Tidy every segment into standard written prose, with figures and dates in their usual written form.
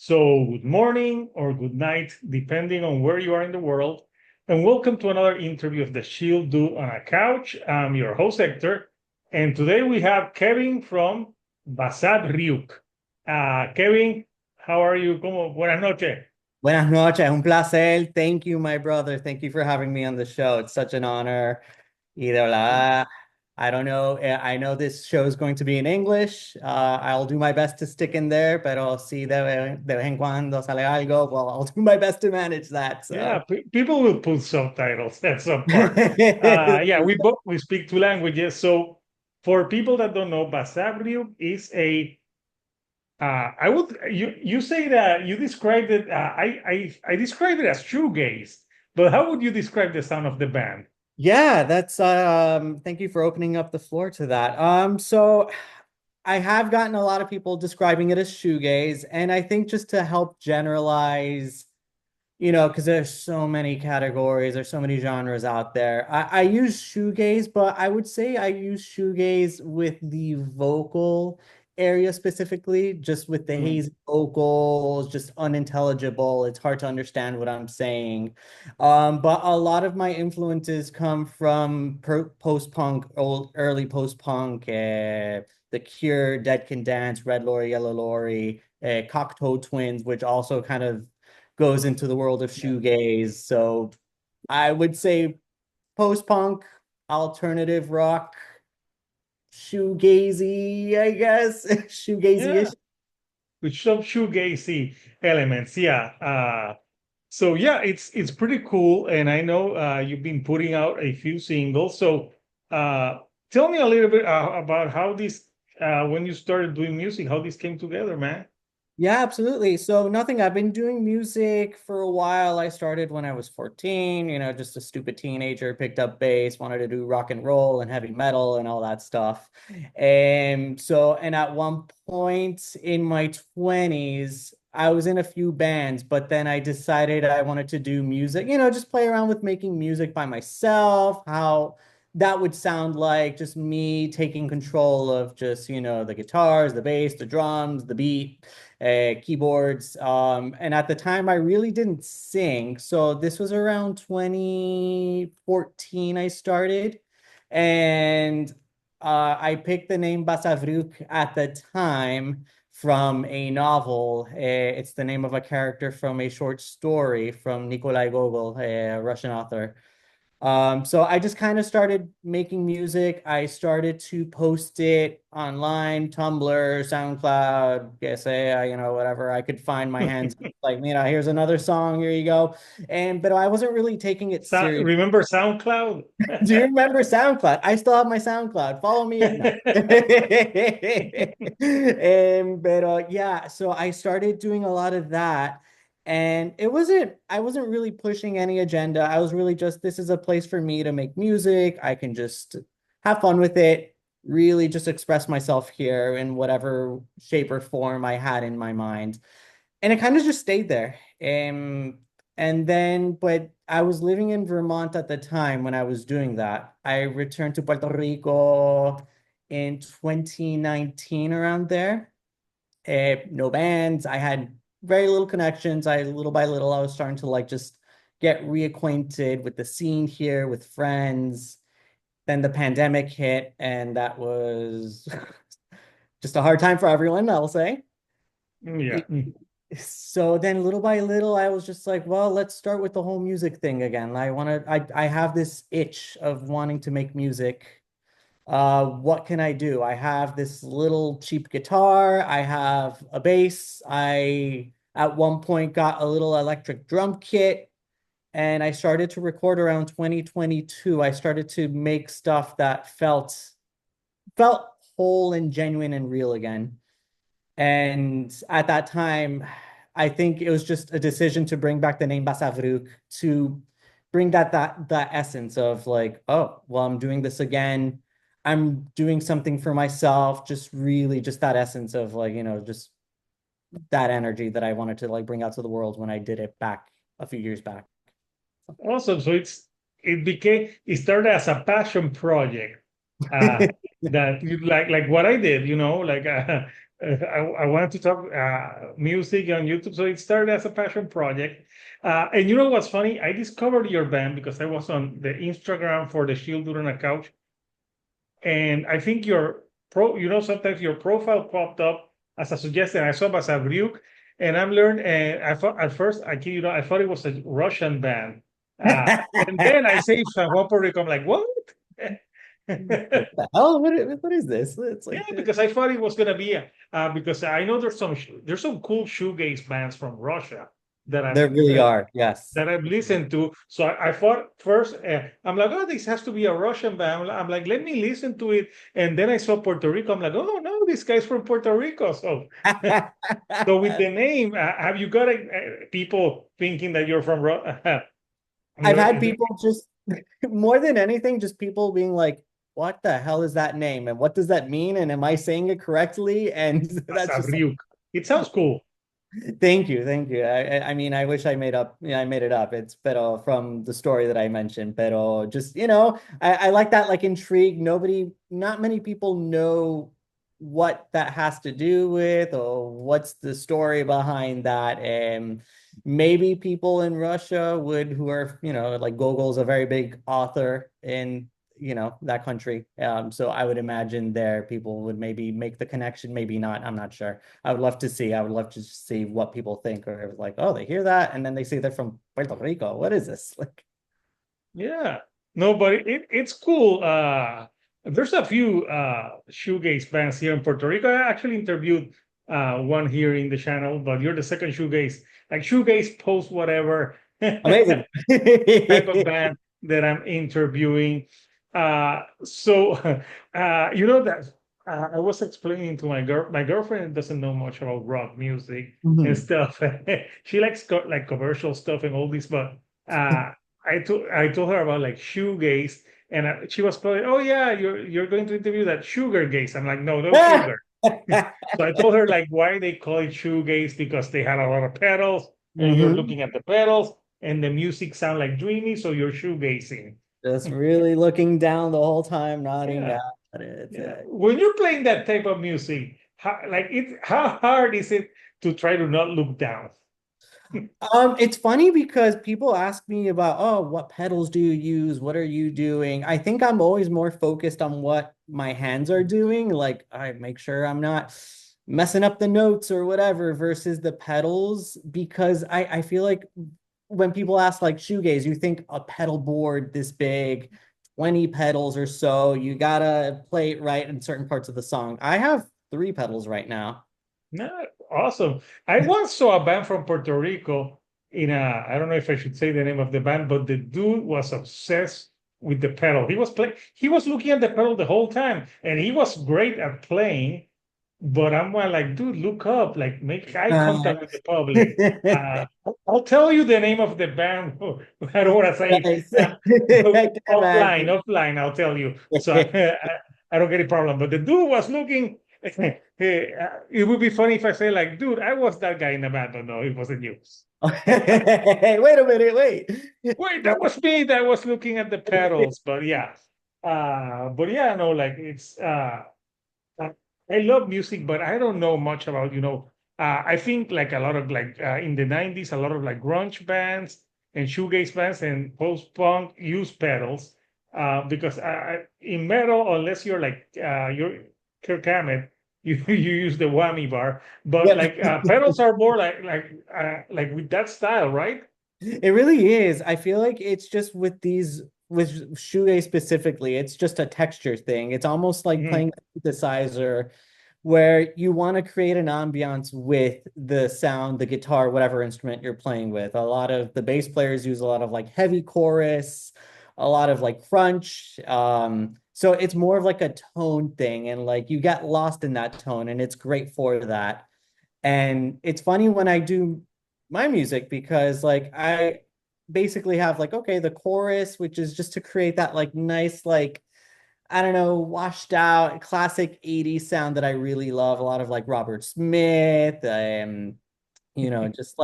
So, good morning or good night, depending on where you are in the world. And welcome to another interview of the Shield Do on a Couch. I'm your host, Hector. And today we have Kevin from Basavriuk. Kevin, how are you? Buenas noches. Buenas noches, un placer. Thank you, my brother. Thank you for having me on the show. It's such an honor. Y de verdad, I don't know. I know this show is going to be in English. I'll do my best to stick in there, pero si de vez en cuando sale algo, well, I'll do my best to manage that. Yeah, So, people will put subtitles at some part. Yeah, we speak two languages. So, for people that don't know, Basavriuk is a I would you say that you described it. I described it as shoegaze, but how would you describe the sound of the band? yeah, that's thank you for opening up the floor to that. So I have gotten a lot of people describing it as shoegaze, and I think just to help generalize, because there's so many categories, there's so many genres out there. I use shoegaze, but I would say I use shoegaze with the vocal area specifically, just with the Mm, hazy vocals, just unintelligible. It's hard to understand what I'm saying. But a lot of my influences come from post-punk, old early post-punk, The Cure, Dead Can Dance, Red Lorry, Yellow Lorry, Cocktoe Twins, which also kind of goes into the world of yeah. shoegaze. So I would say post-punk, alternative rock, shoegazy, I guess, Yeah, shoegazy-ish. with some shoegazy elements. Yeah. So yeah, it's pretty cool, and I know you've been putting out a few singles. So uh, tell me a little bit about how this when you started doing music, how this came together, man. Yeah, absolutely. So nothing, I've been doing music for a while. I started when I was 14, just a stupid teenager, picked up bass, wanted to do rock and roll and heavy metal and all that stuff. And at one point in my 20s, I was in a few bands, but then I decided I wanted to do music, just play around with making music by myself, how that would sound like just me taking control of just, the guitars, the bass, the drums, the beat, keyboards. And at the time, I really didn't sing. So this was around 2014 I started. And I picked the name Basavriuk at the time from a novel. It's the name of a character from a short story from Nikolai Gogol, a Russian author. So I just kind of started making music. I started to post it online, Tumblr, SoundCloud, whatever I could find my hands. Like, here's another song, here you go. But I wasn't really taking it serious. Remember SoundCloud? Do you remember SoundCloud? I still have my SoundCloud. Follow me at now. But yeah, so I started doing a lot of that. And I wasn't really pushing any agenda. I was really just, this is a place for me to make music. I can just have fun with it, really just express myself here in whatever shape or form I had in my mind. And it kind of just stayed there. But I was living in Vermont at the time when I was doing that. I returned to Puerto Rico in 2019 around there. No bands. I had very little connections. Little by little, I was starting to like just get reacquainted with the scene here, with friends. Then the pandemic hit, and that was just a hard time for everyone, I'll say. Yeah. So then little by little, I was just like, well, let's start with the whole music thing again. I have this itch of wanting to make music. What can I do? I have this little cheap guitar. I have a bass. I at one point got a little electric drum kit, and I started to record around 2022. I started to make stuff that felt whole and genuine and real again. And at that time, I think it was just a decision to bring back the name Basavruk to bring that essence of like, oh, well, I'm doing this again. I'm doing something for myself, just really just that essence of like, just that energy that I wanted to like bring out to the world when I did it back a few years back. Awesome. So it started as a passion project uh, that you like what I did, like I wanted to talk music on YouTube, so it started as a passion project. And you know what's funny? I discovered your band because I was on the Instagram for the Shield on a Couch, and I think sometimes your profile popped up as a suggestion. I saw Basavriuk, and I'm learned, and I thought at first, I kid you know, I thought it was a Russian band. And then I say San Juan, Puerto Rico, I'm like, what? What the hell? What is this? It's Yeah, like because I thought it was gonna be because I know there's some cool shoegaze bands from Russia that there really are. Yes. I've listened to. So I thought first I'm like, oh, this has to be a Russian band. I'm like, let me listen to it, and then I saw Puerto Rico. I'm like, oh no, this guy's from Puerto Rico. So so with the name, have you got people thinking that you're from? I've had people just more than anything, just people being like, what the hell is that name? And what does that mean? And am I saying it correctly? And that's just Basavriuk. It sounds cool. thank you, thank you. I mean, I wish I made up, I made it up. It's pero from the story that I mentioned, pero just, I like that like intrigue. Not many people know what that has to do with or what's the story behind that. And maybe people in Russia who are, like Gogol's a very big author in that country. So I would imagine there people would maybe make the connection, maybe not. I'm not sure. I would love to see. I would love to see what people think, or like, oh, they hear that and then they say they're from Puerto Rico. What is this? Like, Yeah. No, but it's cool. There's a few shoegaze bands here in Puerto Rico. I actually interviewed one here in the channel, but you're the second shoegaze, like shoegaze post whatever amazing. type of band that I'm interviewing. So you know that I was explaining to my girlfriend doesn't know much about rock music and Mhm. stuff. She likes like commercial stuff and all this, but I told her about like shoegaze, and she was probably, oh yeah, you're going to interview that sugar gaze. I'm like, no, no sugar. So I told her like why they call it shoegaze because they had a lot of pedals, and you're Mhm. looking at the pedals, and the music sound like dreamy, so you're shoegazing. Just really looking down the whole time, nodding Yeah, down. It's yeah. When you're playing that type of music, how hard is it to try to not look down? It's funny because people ask me about, oh, what pedals do you use? What are you doing? I think I'm always more focused on what my hands are doing. Like I make sure I'm not messing up the notes or whatever versus the pedals because I feel like when people ask like shoegaze, you think a pedal board this big, 20 pedals or so, you gotta play it right in certain parts of the song. I have three pedals right now. No, awesome. I once saw a band from Puerto Rico I don't know if I should say the name of the band, but the dude was obsessed with the pedal. He was looking at the pedal the whole time, and he was great at playing. But I'm like, dude, look up, like make eye Uh, contact with the public. I'll tell you the name of the band. I don't want to say nice. I can imagine. offline. I'll tell you, so I don't get a problem. But the dude was looking. It would be funny if I say like, dude, I was that guy in the band. But no, it wasn't you. Wait a minute, wait. Wait, that was me that was looking at the pedals. But yeah, no, like uh, I love music, but I don't know much about, I think like a lot of like in the 90s, a lot of like grunge bands and shoegaze bands and post-punk use pedals because in metal, unless you're Kirk Hammett, you use the whammy bar, but Yep. like pedals are more like with that style, right? It really is. I feel like it's just with shoegaze specifically, it's just a texture thing. It's almost like Mhm. playing a synthesizer where you want to create an ambiance with the sound, the guitar, whatever instrument you're playing with. A lot of the bass players use a lot of like heavy chorus, a lot of like crunch. So it's more of like a tone thing, and like you get lost in that tone, and it's great for that. And it's funny when I do my music because like I basically have like, okay, the chorus, which is just to create that like nice, like, I don't know, washed out classic 80s sound that I really love. A lot of like Robert Smith, just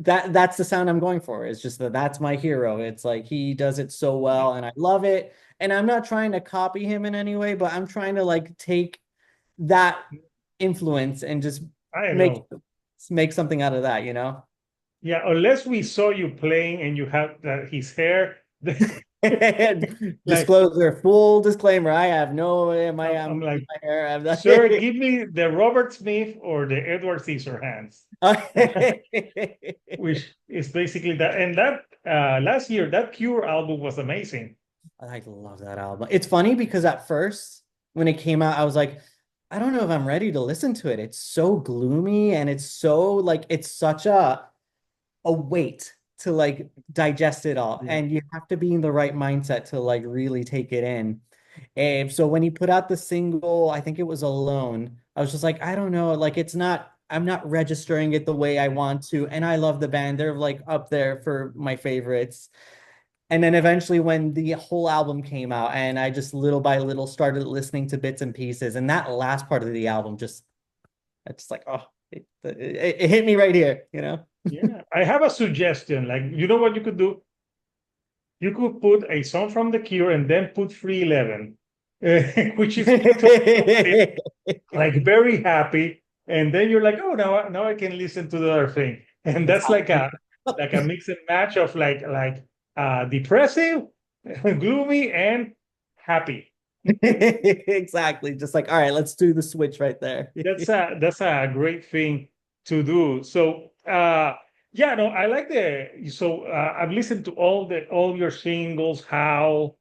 that's the sound I'm going for. It's just that's my hero. It's like he does it so well and I love it. And I'm not trying to copy him in any way, but I'm trying to like take that influence and just I make know. make something out of that, you know? Yeah, unless we saw you playing and you have his hair, like Disclosure, full disclaimer. I have no way I'm my like, hair. I'm not. sir, give me the Robert Smith or the Edward Scissorhands, which is basically that. And that last year, that Cure album was amazing. I love that album. It's funny because at first, when it came out, I was like, I don't know if I'm ready to listen to it. It's so gloomy and it's so like it's such a weight to like digest it all. Yeah. And you have to be in the right mindset to like really take it in. And so when he put out the single, I think it was Alone, I was just like, I don't know, like I'm not registering it the way I want to. And I love the band. They're like up there for my favorites. And then eventually when the whole album came out and I just little by little started listening to bits and pieces, and that last part of the album just it's like, oh, it hit me right here, you know? Yeah. I have a suggestion. Like, you know what you could do? You could put a song from The Cure and then put 311, which is like very happy. And then you're like, oh, now I can listen to the other thing. And that's like a mix and match of depressive, gloomy, and happy. Exactly. Just like, all right, let's do the switch right there. That's a great thing to do. So yeah, no, I like I've listened to all your singles, How,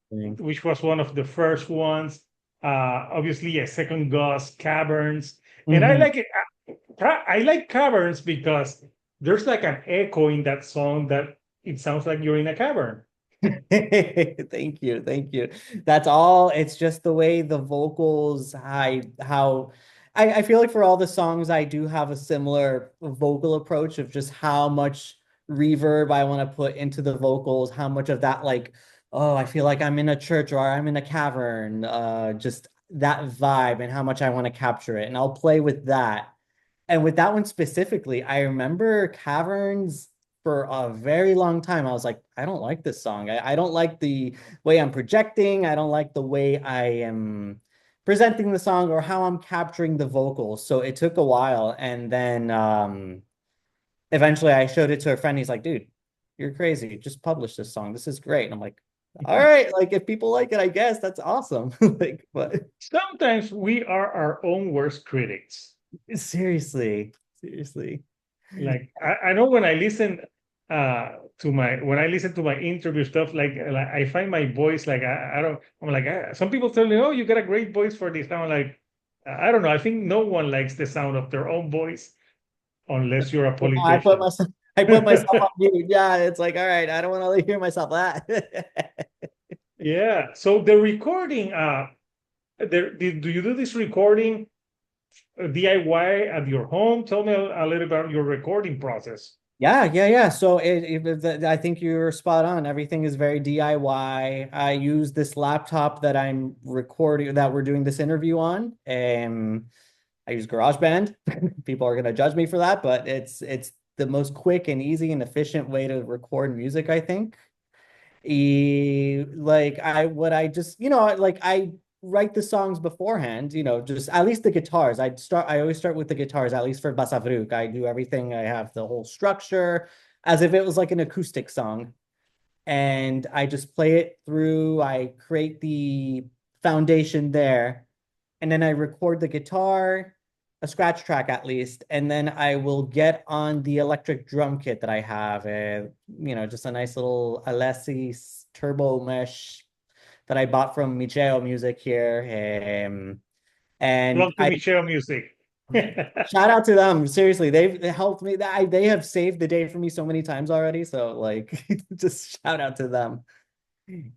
which was one of the first ones. Obviously a second Ghost, Caverns. And I Mhm. like it. I like Caverns because there's like an echo in that song that it sounds like you're in a cavern. Thank you. Thank you. That's all. It's just the way the vocals, I feel like for all the songs, I do have a similar vocal approach of just how much reverb I want to put into the vocals, how much of that, like, oh, I feel like I'm in a church or I'm in a cavern, just that vibe and how much I want to capture it. And I'll play with that. And with that one specifically, I remember Caverns for a very long time. I was like, I don't like this song. I don't like the way I'm projecting. I don't like the way I am presenting the song or how I'm capturing the vocals. So it took a while. And then eventually I showed it to a friend. He's like, dude, you're crazy. Just publish this song. This is great. And I'm like, all right, like if people like it, I guess that's awesome. Like, but Sometimes we are our own worst critics. seriously, seriously. Like I know when I listen when I listen to my interview stuff, like I find my voice like I don't I'm like some people tell me, oh, you got a great voice for this. I'm like, I don't know. I think no one likes the sound of their own voice unless you're a I put politician. myself I put myself on mute. Yeah, it's like, all right, I don't want to hear myself that. Yeah. So the recording, do you do this recording DIY at your home? Tell me a little about your recording process. Yeah. So I think you're spot on. Everything is very DIY. I use this laptop that I'm recording, that we're doing this interview on. I use GarageBand. People are gonna judge me for that, but it's the most quick and easy and efficient way to record music, I think. Like I just, like I write the songs beforehand, just at least the guitars. I always start with the guitars, at least for Basavriuk. I do everything. I have the whole structure as if it was like an acoustic song. And I just play it through. I create the foundation there. And then I record the guitar, a scratch track at least, and then I will get on the electric drum kit that I have, just a nice little Alessi turbo mesh that I bought from Micheo Music here. And Love to Michelle music. shout out to them. Seriously, they've helped me. They have saved the day for me so many times already. So like, just shout out to them.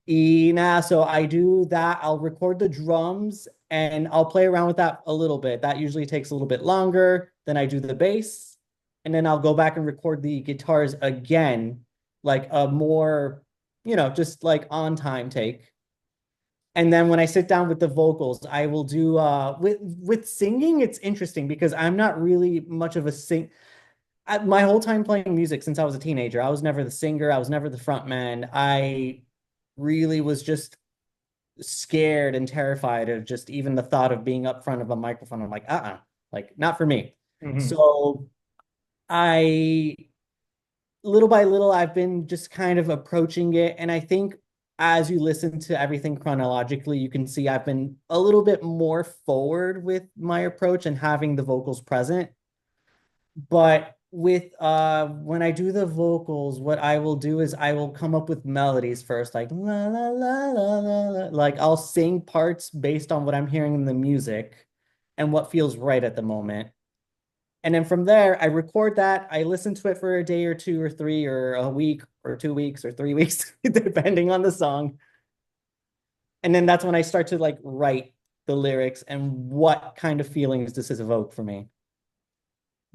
So I do that. I'll record the drums and I'll play around with that a little bit. That usually takes a little bit longer. Then I do the bass, and then I'll go back and record the guitars again, like a more, just like on time take. And then when I sit down with the vocals, I will do with singing, it's interesting because I'm not really much of a my whole time playing music since I was a teenager. I was never the singer, I was never the front man. I really was just scared and terrified of just even the thought of being up front of a microphone. I'm like, like not for me. Mhm. So I little by little, I've been just kind of approaching it. And I think as you listen to everything chronologically, you can see I've been a little bit more forward with my approach and having the vocals present. But with when I do the vocals, what I will do is I will come up with melodies first, like la la la la la la. Like I'll sing parts based on what I'm hearing in the music and what feels right at the moment. And then from there, I record that. I listen to it for a day or two or three or a week or 2 weeks or 3 weeks, depending on the song. And then that's when I start to like write the lyrics and what kind of feelings this is evoke for me.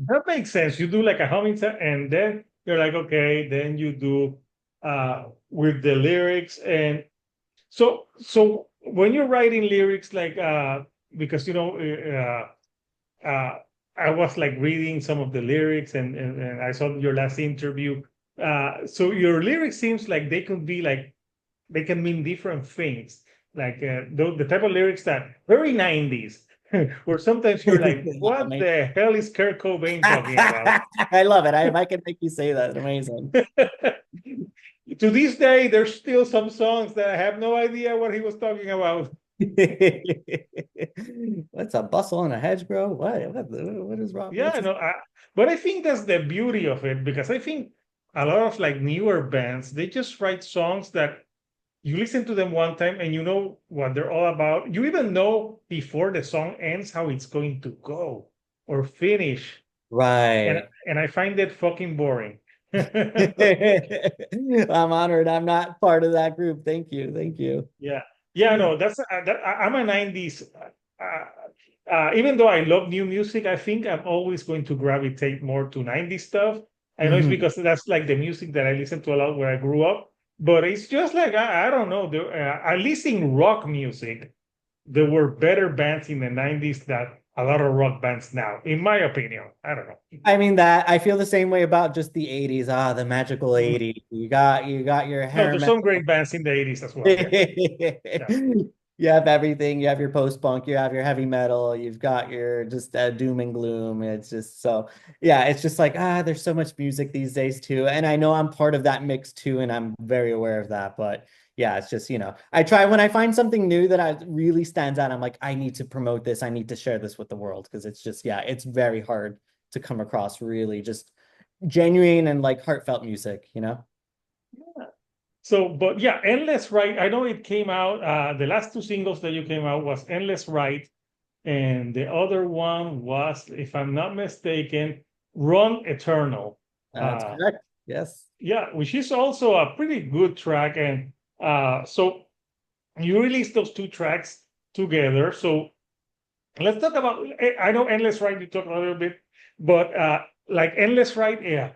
That makes sense. You do like a humming set, and then you're like, okay, then you do with the lyrics. And so when you're writing lyrics, like because I was like reading some of the lyrics, and I saw your last interview. So your lyrics seems like they could be like they can mean different things. Like the type of lyrics that very 90s, where sometimes you're like, what the hell is Kurt Cobain talking about? I love it. If I can make you say that, amazing. To this day, there's still some songs that I have no idea what he was talking about. What's a bustle in a hedgerow? What is wrong? Yeah, no, but I think that's the beauty of it because I think a lot of like newer bands, they just write songs that you listen to them one time and you know what they're all about. You even know before the song ends how it's going to go or finish. And Right. and I find it fucking boring. I'm honored. I'm not part of that group. Thank you. Thank you. Yeah. Yeah, no, I'm a 90s. Even though I love new music, I think I'm always going to gravitate more to 90s stuff. I know it's Mhm. because that's like the music that I listen to a lot where I grew up, but it's just like, I don't know, at least in rock music, there were better bands in the 90s than a lot of rock bands now, in my opinion. I don't know. I mean that I feel the same way about just the 80s. The magical Mhm. 80s. You got your No, hair there's metal. some great bands in the 80s as well. Yeah. Yeah. You have everything. You have your post-punk, you have your heavy metal, you've got your just doom and gloom. It's just so, yeah, it's just like, there's so much music these days too. And I know I'm part of that mix too, and I'm very aware of that. But yeah, it's just, I try when I find something new that really stands out, I'm like, I need to promote this. I need to share this with the world because it's just, yeah, it's very hard to come across really just genuine and like heartfelt music. So, but yeah, Endless Right. I know it came out. The last two singles that you came out was Endless Right, and the other one was, if I'm not mistaken, Run Eternal. That's correct. Yes. Yeah, which is also a pretty good track. And so you released those two tracks together. So let's talk about. I know Endless Right. You talked a little bit, but like Endless Right, yeah,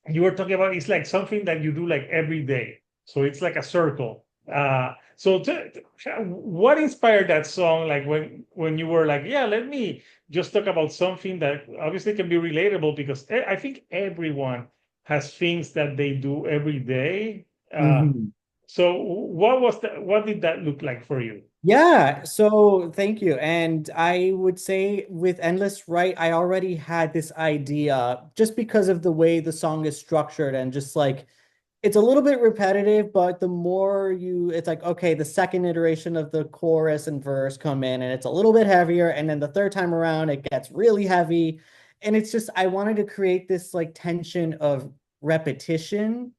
you were talking about it's like something that you do like every day. So it's like a circle. What inspired that song? Like when you were like, yeah, let me just talk about something that obviously can be relatable because I think everyone has things that they do every day. Mhm. So what was that? What did that look like for you? Yeah, so thank you. And I would say with Endless Right, I already had this idea just because of the way the song is structured and just like it's a little bit repetitive, but the more it's like, okay, the second iteration of the chorus and verse come in and it's a little bit heavier. And then the third time around, it gets really heavy. And it's just, I wanted to create this like tension of repetition,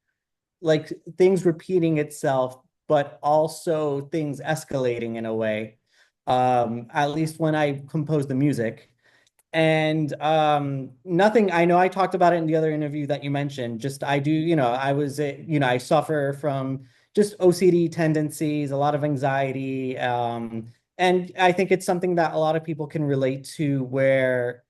like things repeating itself, but also things escalating in a way. At least when I compose the music. And nothing, I know I talked about it in the other interview that you mentioned. Just I do, I suffer from just OCD tendencies, a lot of anxiety. And I think it's something that a lot of people can relate to where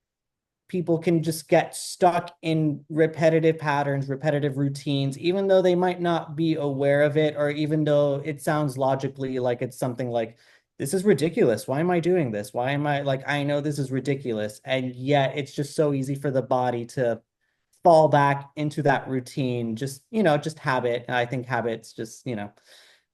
people can just get stuck in repetitive patterns, repetitive routines, even though they might not be aware of it, or even though it sounds logically like it's something like, this is ridiculous. Why am I doing this? Why am I like, I know this is ridiculous. And yet it's just so easy for the body to fall back into that routine, just habit. And I think habits just,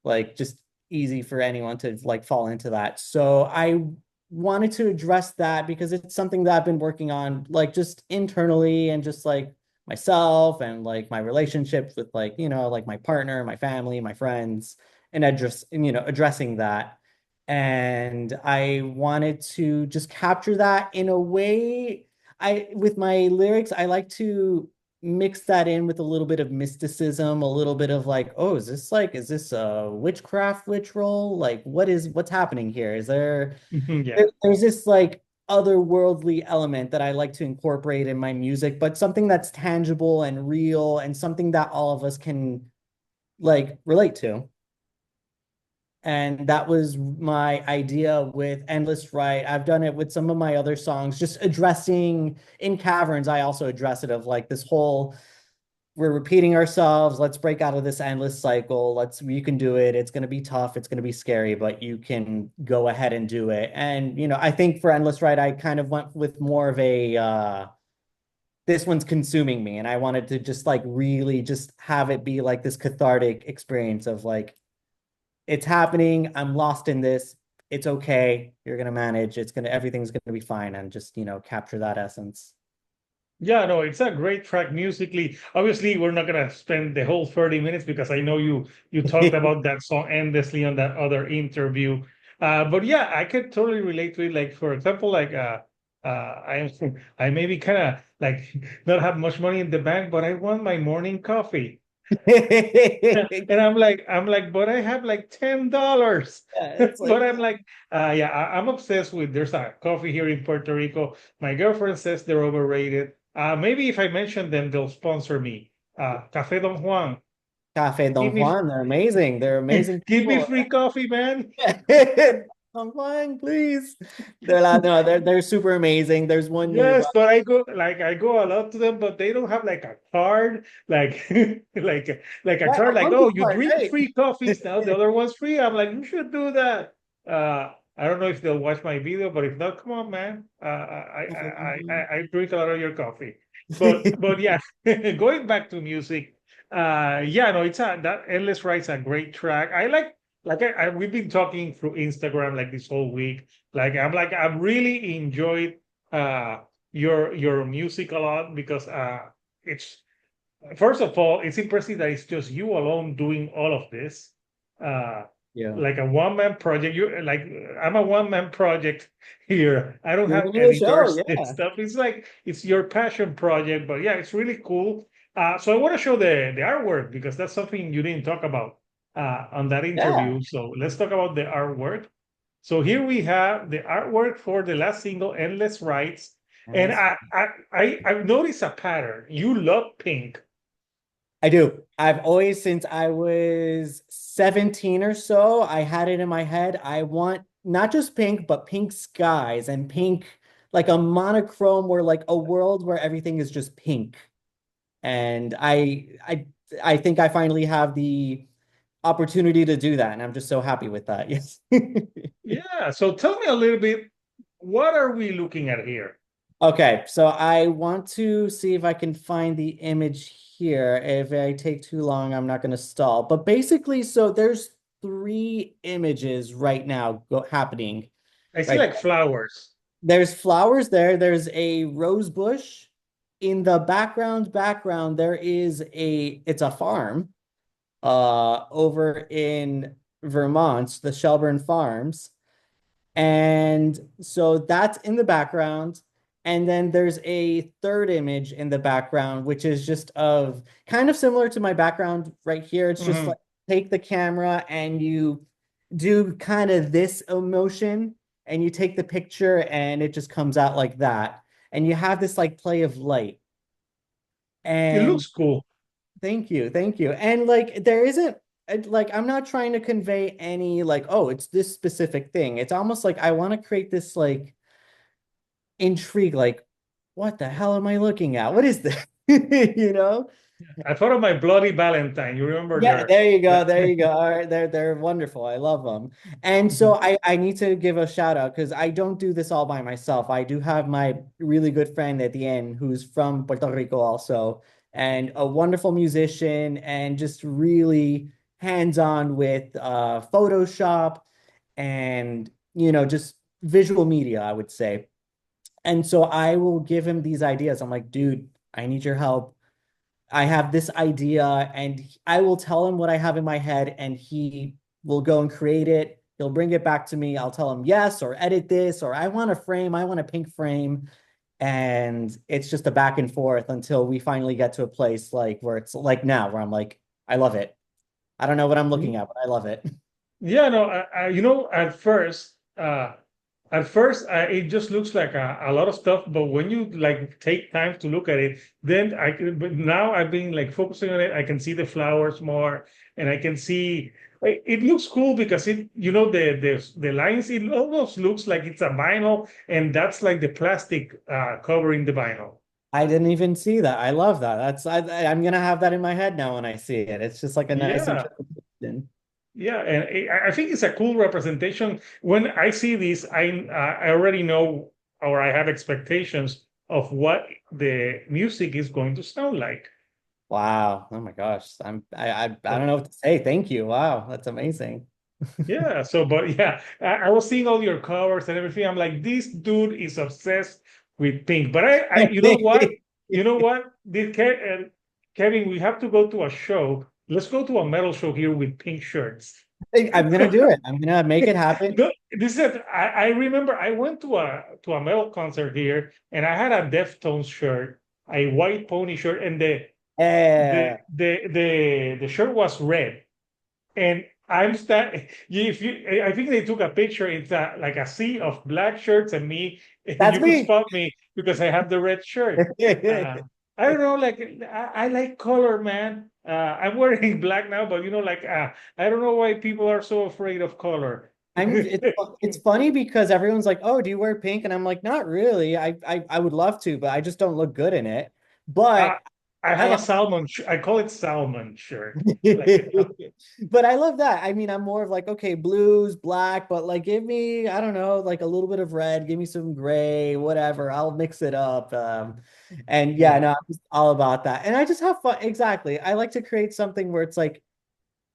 like just easy for anyone to like fall into that. So I wanted to address that because it's something that I've been working on like just internally and just like myself and like my relationships with like, like my partner, my family, my friends, and addressing that. And I wanted to just capture that in a way. With my lyrics, I like to mix that in with a little bit of mysticism, a little bit of like, oh, is this a witchcraft witch role? Like, what's happening here? Yeah. There's this like otherworldly element that I like to incorporate in my music, but something that's tangible and real and something that all of us can like relate to. And that was my idea with Endless Right. I've done it with some of my other songs, just addressing in Caverns. I also address it of like this whole we're repeating ourselves. Let's break out of this endless cycle. You can do it. It's going to be tough. It's going to be scary, but you can go ahead and do it. And, I think for Endless Right, I kind of went with more of this one's consuming me. And I wanted to just like really just have it be like this cathartic experience of like, it's happening. I'm lost in this. It's okay. You're going to manage. Everything's going to be fine. And just, capture that essence. Yeah, no, it's a great track musically. Obviously, we're not gonna spend the whole 30 minutes because I know you talked about that song endlessly on that other interview. But yeah, I could totally relate to it. Like for example, like I maybe kind of like not have much money in the bank, but I want my morning coffee. And I'm like, but I have like $10. Yeah, it's But like I'm like, yeah, I'm obsessed with. There's a coffee here in Puerto Rico. My girlfriend says they're overrated. Maybe if I mention them, they'll sponsor me. Café Don Juan. Cafe Give Don me Juan. They're amazing. They're amazing give me people. free coffee, man. Don Juan, please. They're super amazing. There's one nearby. Yes, but I go a lot to them, but they don't have like a card, like like a Yeah, card, a like, monkey oh, you part, drink right? free coffees now, the other one's free. I'm like, you should do that. I don't know if they'll watch my video, but if not, come on, man. I drink a lot of your coffee. But yeah, going back to music, yeah, no, that Endless Ride's a great track. We've been talking through Instagram like this whole week. I've really enjoyed uh your music a lot because it's first of all it's impressive that it's just you alone doing all of this uh Yeah. like a one-man project. You like I'm a one-man project here. I don't You're have in the show, editors and yeah. stuff. It's like it's your passion project, but yeah, it's really cool. So I want to show the artwork because that's something you didn't talk about on that Yeah. interview. So let's talk about the artwork. So here we have the artwork for the last single, Endless Rights. And Endless. I've noticed a pattern. You love pink. I do. I've always, since I was 17 or so, I had it in my head. I want not just pink, but pink skies and pink, like a monochrome where like a world where everything is just pink. And I think I finally have the opportunity to do that. And I'm just so happy with that. Yes. Yeah. So tell me a little bit, what are we looking at here? Okay, so I want to see if I can find the image here. If I take too long, I'm not going to stall. But basically, so there's three images right now happening. I see Right. like flowers. There's flowers there. There's a rose bush. In the background, it's a farm over in Vermont, the Shelburne Farms. And so that's in the background. And then there's a third image in the background, which is just of kind of similar to my background right here. It's just Mhm. like take the camera and you do kind of this emotion and you take the picture and it just comes out like that. And you have this like play of light. It And looks cool. thank you, thank you. And like there isn't like I'm not trying to convey any like, oh, it's this specific thing. It's almost like I want to create this like intrigue, like, what the hell am I looking at? What is this? You know? I thought of my Bloody Valentine. You remember Yeah, there? there you go. That, There you go. All right, they're wonderful. I love them. And so I need to give a shout out because I don't do this all by myself. I do have my really good friend at the end who's from Puerto Rico also, and a wonderful musician and just really hands-on with Photoshop and just visual media, I would say. And so I will give him these ideas. I'm like, dude, I need your help. I have this idea, and I will tell him what I have in my head, and he will go and create it. He'll bring it back to me. I'll tell him yes, or edit this, or I want a frame, I want a pink frame. And it's just a back and forth until we finally get to a place like where it's like now, where I'm like, I love it. I don't know what I'm looking at, but I love it. Yeah, no, at first, it just looks like a lot of stuff. But when you like take time to look at it, then but now I've been like focusing on it. I can see the flowers more, and I can see it looks cool because the lines. It almost looks like it's a vinyl, and that's like the plastic covering the vinyl. I didn't even see that. I love that. I'm gonna have that in my head now when I see it. It's just like a nice Yeah. interpretation. Yeah, and I think it's a cool representation. When I see this, I already know or I have expectations of what the music is going to sound like. Wow. Oh my gosh. I don't So, know what to say. Thank you. Wow, that's amazing. yeah, but yeah, I was seeing all your covers and everything. I'm like, this dude is obsessed with Pink. But you know what? You know what? Kevin, we have to go to a show. Let's go to a metal show here with pink shirts. I'm gonna do it. I'm gonna make it happen. No, I remember I went to a metal concert here and I had a Deftones shirt, a white pony shirt, and Yeah. the shirt was red. And I'm stand if you I think they took a picture, it's like a sea of black shirts and me, and That's you could me. spot me because I have the red shirt. Uh, I don't know, like I like color, man. I'm wearing black now, but I don't know why people are so afraid of color. It's funny because everyone's like, "Oh, do you wear pink?" And I'm like, "Not really. I would love to, but I just don't look good in it." Uh, But I have I a salmon. I call it salmon shirt. Like, but I love that. I mean, I'm more of like, okay, blues, black, but like give me, I don't know, like a little bit of red, give me some gray, whatever. I'll mix it up. And yeah, yeah, no, I'm just all about that. And I just have fun. Exactly. I like to create something where it's like,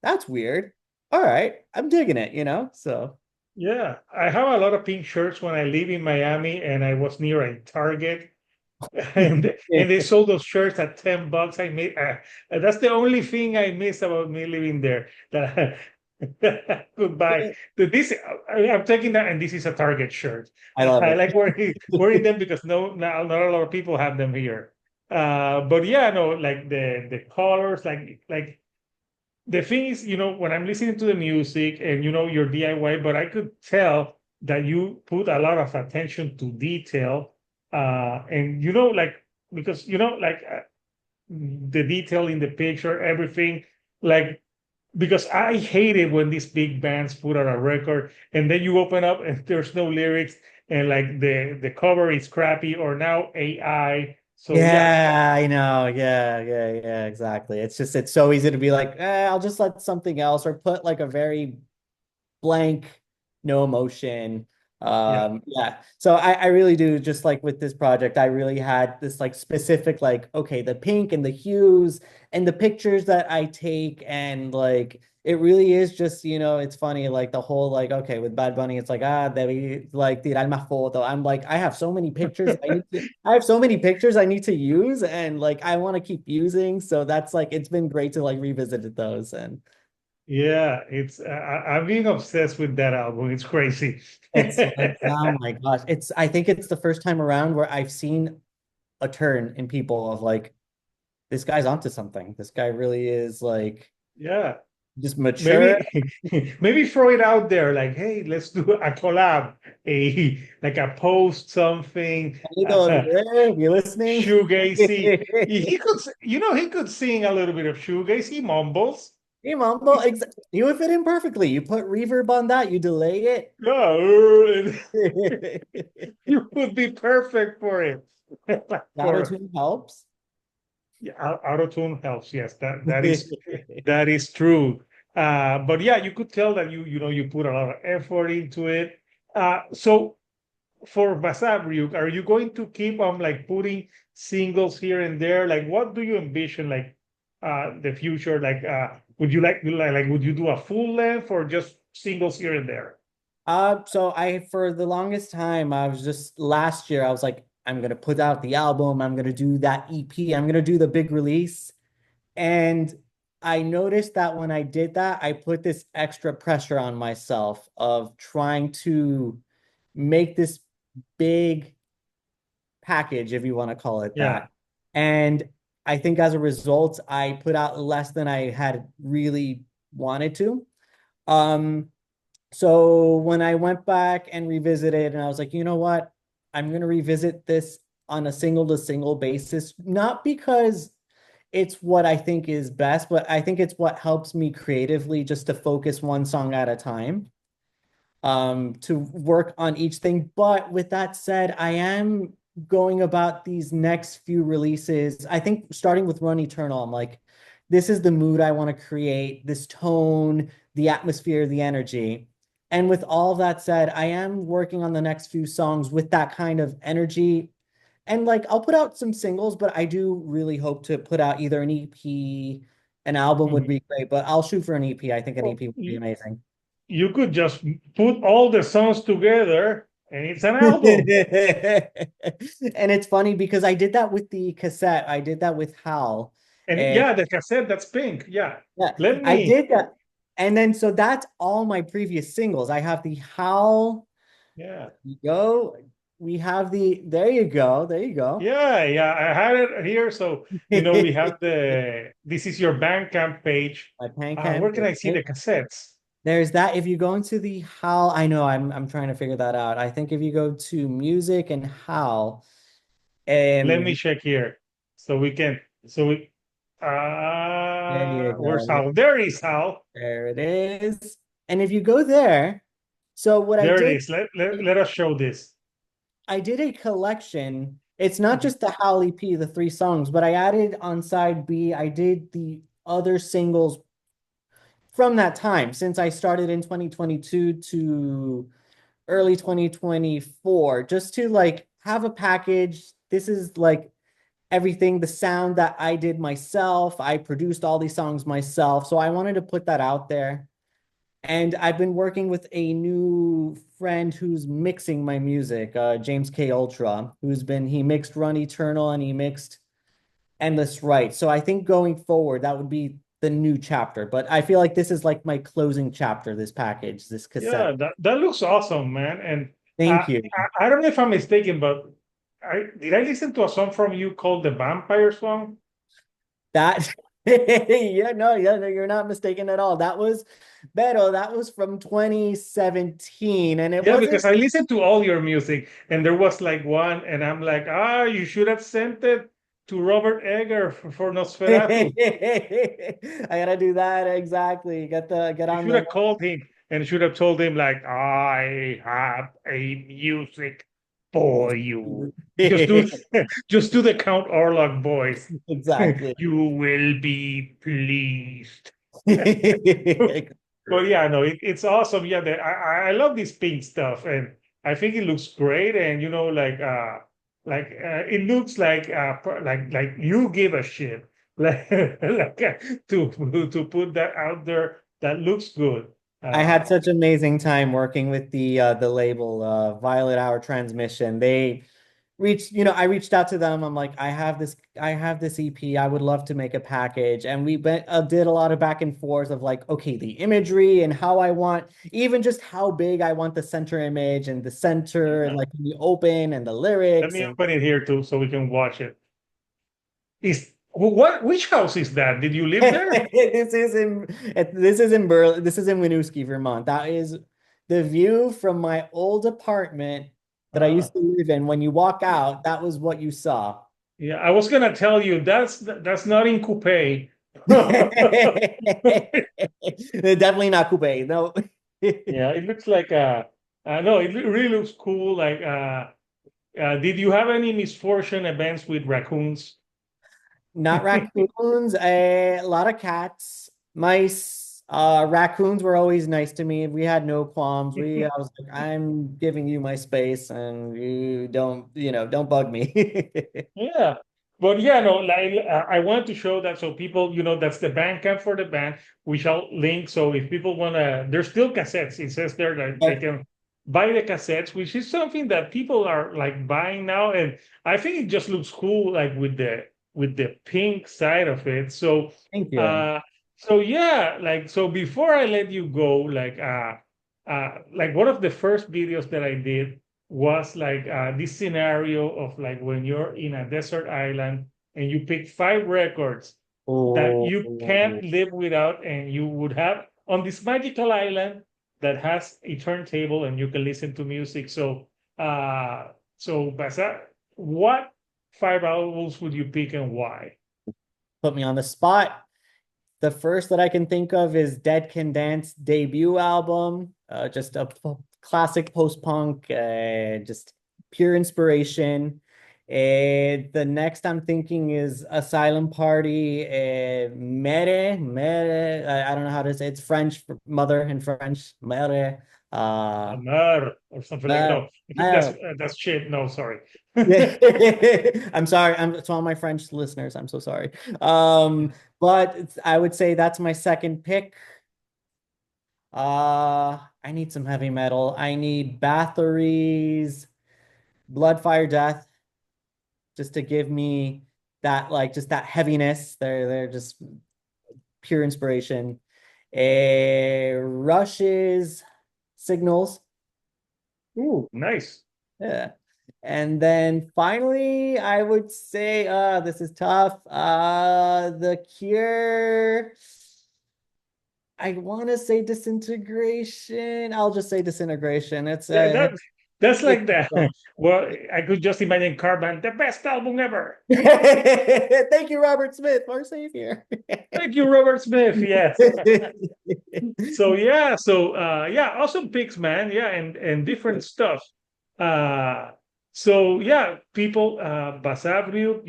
that's weird. All right, I'm digging it, So yeah. I have a lot of pink shirts when I live in Miami, and I was near a Target, and they sold those shirts at $10. I made that's the only thing I miss about me living there that I could buy. This I'm taking that, and this is a Target shirt. I love I it. like wearing them because not a lot of people have them here. But yeah, no, like the colors, like the thing is, when I'm listening to the music and your DIY, but I could tell that you put a lot of attention to detail, and like because the detail in the picture, everything, like because I hate it when these big bands put out a record and then you open up and there's no lyrics and like the cover is crappy or now AI. So yeah, Yeah, I know. Yeah, exactly. It's so easy to be like, I'll just let something else or put like a very blank, no emotion. yeah. Yeah. So I really do just like with this project, I really had this like specific, like, okay, the pink and the hues and the pictures that I take and like it really is just, it's funny, like the whole like, okay, with Bad Bunny, it's like, debí like tirar más foto. I'm like, I have so many pictures I have so many pictures I need to use and like I want to keep using. So that's like it's been great to like revisit those and Yeah, I'm being obsessed with that album. It's crazy. it's like, oh my gosh. I think it's the first time around where I've seen a turn in people of like, this guy's onto something. This guy really is like Yeah, just mature. maybe maybe throw it out there like, hey, let's do a collab, a post something, Amigo, if you're listening. shoegaze. He could sing a little bit of shoegaze. He mumbles. Hey, Mumble, you would fit in perfectly. You put reverb on that, you delay Yeah, it. you would be perfect for it. Auto For tune helps. Yeah, auto tune helps. Yes, that is true. But yeah, you could tell that you put a lot of effort into it. So for Basavriuk, are you going to keep on like putting singles here and there? Like, what do you envision like the future? Like, would you like would you do a full length or just singles here and there? So I for the longest time I was just last year I was like I'm gonna put out the album, I'm gonna do that EP, I'm gonna do the big release. And I noticed that when I did that, I put this extra pressure on myself of trying to make this big package, if you want to call it Yeah. that. And I think as a result, I put out less than I had really wanted to. Um, so when I went back and revisited, and I was like, you know what? I'm going to revisit this on a single to single basis, not because it's what I think is best, but I think it's what helps me creatively just to focus one song at a time, to work on each thing. But with that said, I am going about these next few releases. I think starting with Run Eternal, I'm like, this is the mood I want to create, this tone, the atmosphere, the energy. And with all of that said, I am working on the next few songs with that kind of energy. And like I'll put out some singles, but I do really hope to put out either an EP, an album would Mhm. be great, but I'll shoot for an EP. I think an Well, EP would be amazing. you could just put all the songs together and it's an album. And it's funny because I did that with the cassette. I did that with Hal. And And yeah, the cassette, that's pink. Yeah. yeah, Let I me, did that. And then so that's all my previous singles. I have the Hal. yeah. You go. We have the there you go. There you go. Yeah, yeah. I had it here. So, we have this is your Bandcamp page. My Pancam. Where can I see the cassettes? There's that. If you go into the Hal, I know I'm trying to figure that out. I think if you go to music and Hal, Let me um, check here. So we can, so we, there you where's go. Hal? There is Hal. There it is. And if you go there, so what I There it did, is. Let us show this. I did a collection. It's not Mhm. just the Hal EP, the three songs, but I added on side B, I did the other singles from that time since I started in 2022 to early 2024, just to like have a package. This is like everything, the sound that I did myself. I produced all these songs myself. So I wanted to put that out there. And I've been working with a new friend who's mixing my music, James K. Ultra, he mixed Run Eternal and he mixed Endless Right. So I think going forward, that would be the new chapter. But I feel like this is like my closing chapter, this package, this cassette. Yeah, that looks awesome, man. And Thank you. I don't know if I'm mistaken, but I listen to a song from you called the Vampire Song? That yeah, no, you're not mistaken at all. That was Beto, that was from 2017, and it Yeah, because wasn't. I listened to all your music, and there was like one, and I'm like, you should have sent it to Robert Egger for Nosferatu. I gotta do that exactly. Get You on should the have called him and should have told him like, I have a music for you. Just do just do the Count Orlok voice. exactly. You will be pleased. But yeah, no, it's awesome. Yeah, I love this pink stuff, and I think it looks great. And it looks like you give a shit, to put that out there. That looks good. I had Uh, such amazing time working with the label Violet Hour Transmission. They I reached out to them. I'm like, I have this EP. I would love to make a package. And did a lot of back and forth of like, okay, the imagery and how I want, even just how big I want the center image and the center and yeah. like the open and the Let lyrics me and open it here too, so we can watch it. Is what? Which house is that? Did you live there? This is in Winooski, Vermont. That is the view from my old apartment that I Uh, used to live in. When you walk out, that was what you saw. yeah, I was gonna tell you that's not in Coupe. Definitely not coupe. No. Yeah, it looks like no, it really looks cool. Like did you have any misfortune events with raccoons? Not raccoons, a lot of cats, mice. Raccoons were always nice to me. We had no qualms. I was like, I'm giving you my space and you don't bug me. Yeah. But yeah, no, like I wanted to show that so people, that's the Bandcamp for the band. We shall link. So if people wanna, there's still cassettes. It says there that they But can buy the cassettes, which is something that people are like buying now, and I think it just looks cool, like with the pink side of it. thank you. Uh, so yeah, like so before I let you go, like one of the first videos that I did was like this scenario of like when you're in a desert island and you pick 5 records that you can't Oh, live without, and you would have on this magical island that has a turntable and you can listen to music. Basa, what 5 albums would you pick and why? put me on the spot. The first that I can think of is Dead Can Dance debut album. Just a classic post-punk, just pure inspiration. The next I'm thinking is Asylum Party, Mere. I don't know how to say it. It's French, mother in French, Mere. Uh, Amar or something like Mere. no. I think that's Mere. that's shit. No, sorry. I'm sorry. To all my French listeners, I'm so sorry. But I would say that's my second pick. I need some heavy metal. I need Bathory's Blood, Fire, Death, just to give me that, like, just that heaviness. They're just pure inspiration. Rush's Signals. Ooh, nice. Yeah. And then finally, I would say, this is tough. The Cure. I want to say Disintegration. I'll just say Disintegration. It's Yeah, that's it's like that. Well, I could just imagine Carbon, the best album ever. Thank you, Robert Smith, our savior. Thank you, Robert Smith. Yes. So yeah, yeah, awesome picks, man. Yeah, and different stuff. Uh so yeah, people Basavriuk,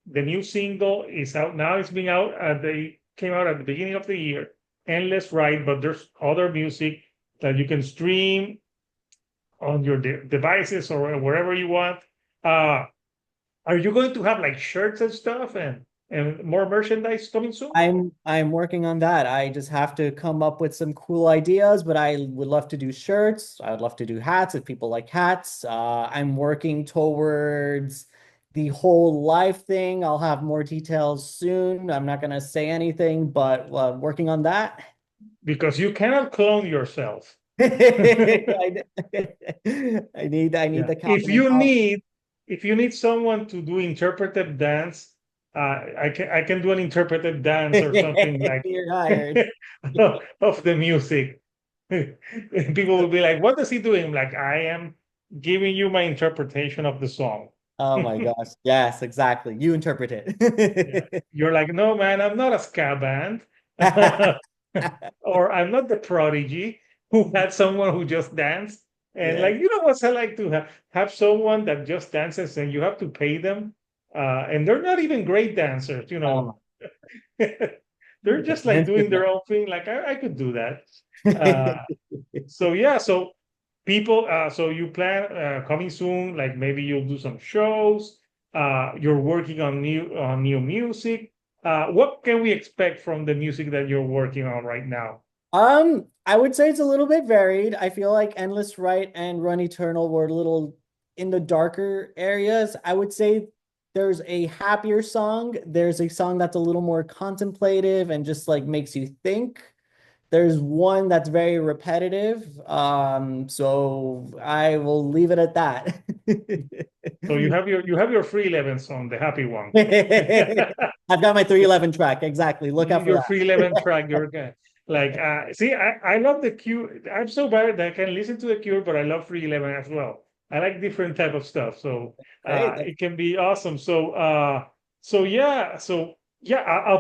the new single is out now. It's been out they came out at the beginning of the year. Endless Ride, but there's other music that you can stream on your devices or wherever you want. Uh are you going to have like shirts and stuff and more merchandise coming soon? I'm working on that. I just have to come up with some cool ideas, but I would love to do shirts. I would love to do hats if people like hats. I'm working towards the whole live thing. I'll have more details soon. I'm not gonna say anything, but working on that. Because you cannot clone yourself. I, I need Yeah. the If Calvin and you Hobbes. need if you need someone to do interpretive dance, I can do an interpretive dance or something like You're hired. of the music. People will be like, "What is he doing?" Like, I am giving you my interpretation of the song. Oh my gosh. Yes, exactly. You interpret Yeah. it. You're like, "No, man, I'm not a ska band." Or I'm not the prodigy who had someone who just danced. And Yeah. like, what's I like to have someone that just dances and you have to pay them. And they're not even great dancers. Um, They're just like hands doing good their own thing. Like I could do that. Uh, so yeah, so people, so you plan coming soon, like maybe you'll do some shows. You're working on new music. What can we expect from the music that you're working on right now? I would say it's a little bit varied. I feel like Endless Right and Run Eternal were a little in the darker areas. I would say there's a happier song. There's a song that's a little more contemplative and just like makes you think. There's one that's very repetitive. So I will leave it at that. So you have your free 11 song, the happy one. I've got my 311 track. Exactly. Look out for Your that. free 11 track, you're good. Like see, I love the Cure. I'm so bad that I can listen to the Cure, but I love free 11 as well. I like different type of stuff. So Great. it can be awesome. So I'll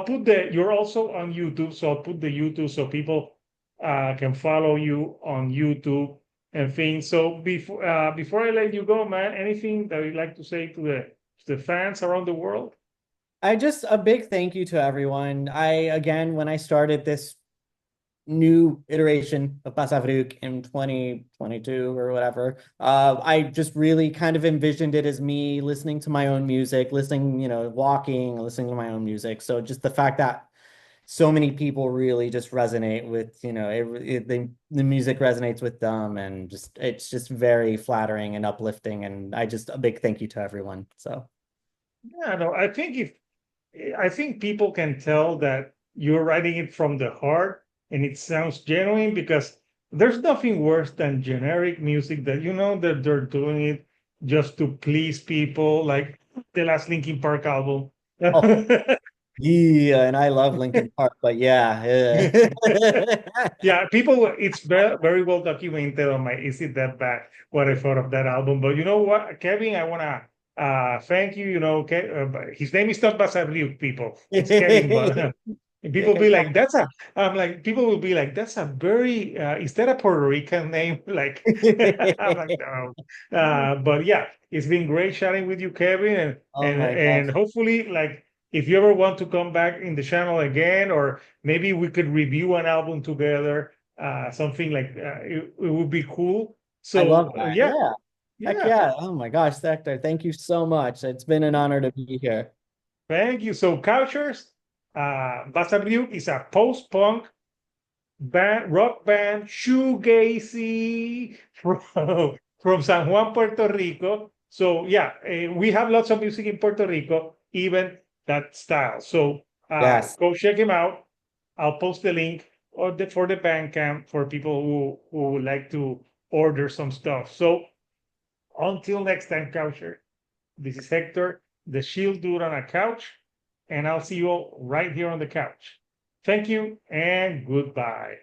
put you're also on YouTube, so I'll put the YouTube so people can follow you on YouTube and things. So before I let you go, man, anything that you'd like to say to the fans around the world? I just a big thank you to everyone. Again, when I started this new iteration of Basavriuk in 2022 or whatever. I just really kind of envisioned it as me listening to my own music, listening, walking, listening to my own music. So just the fact that so many people really just resonate with, the music resonates with them, and just it's just very flattering and uplifting. And a big thank you to everyone. So Yeah, no, I think people can tell that you're writing it from the heart and it sounds genuine because there's nothing worse than generic music that you know that they're doing it just to please people, like the last Linkin Park album. oh yeah, and I love Linkin Park, but yeah, yeah. Yeah, people, it's very, very well documented on my Is It That Bad? What I thought of that album. But you know what, Kevin, I want to thank you. His name is not Basavriuk, people. It's Kevin, but and people be like, I'm like, people will be like, that's a very, is that a Puerto Rican name? Like, I'm like, no. But yeah, it's been great chatting with you, Kevin. And, Oh and, my gosh. and hopefully, like, if you ever want to come back in the channel again, or maybe we could review an album together, something like it would be cool. I love So that. yeah, Yeah. Heck yeah. yeah. Oh my gosh, Hector, thank you so much. It's been an honor to be here. Thank you. So Couchers, Basavriuk is a post-punk band, rock band, shoegaze from San Juan, Puerto Rico. So yeah, we have lots of music in Puerto Rico, even that style. So Yes. go check him out. I'll post the link for the Bandcamp for people who would like to order some stuff. So until next time, Coucher, this is Hector, the Shield Dude on a couch, and I'll see you all right here on the couch. Thank you and goodbye.